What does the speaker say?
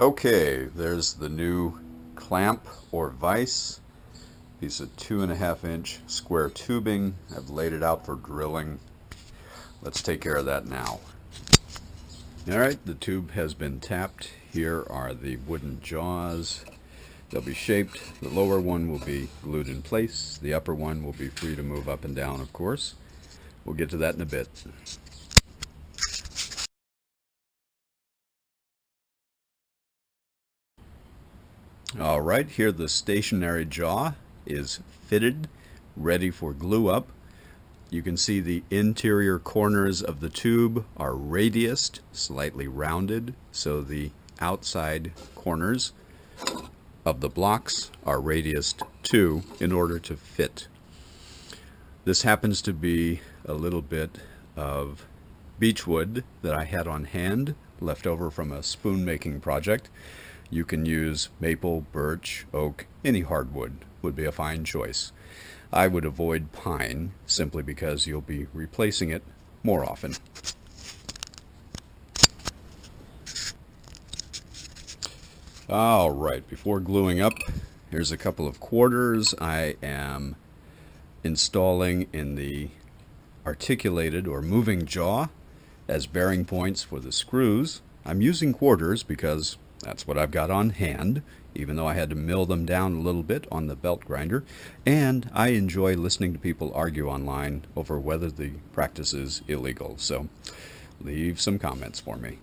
Okay, there's the new clamp or vise. Piece of 2.5-inch square tubing. I've laid it out for drilling. Let's take care of that now. Alright, the tube has been tapped. Here are the wooden jaws. They'll be shaped. The lower one will be glued in place. The upper one will be free to move up and down, of course. We'll get to that in a bit. Alright, here the stationary jaw is fitted, ready for glue up. You can see the interior corners of the tube are radiused, slightly rounded, so the outside corners of the blocks are radiused too in order to fit. This happens to be a little bit of beechwood that I had on hand, left over from a spoon making project. You can use maple, birch, oak, any hardwood would be a fine choice. I would avoid pine simply because you'll be replacing it more often. Alright, before gluing up, here's a couple of quarters I am installing in the articulated or moving jaw as bearing points for the screws. I'm using quarters because that's what I've got on hand, even though I had to mill them down a little bit on the belt grinder. And I enjoy listening to people argue online over whether the practice is illegal. So leave some comments for me.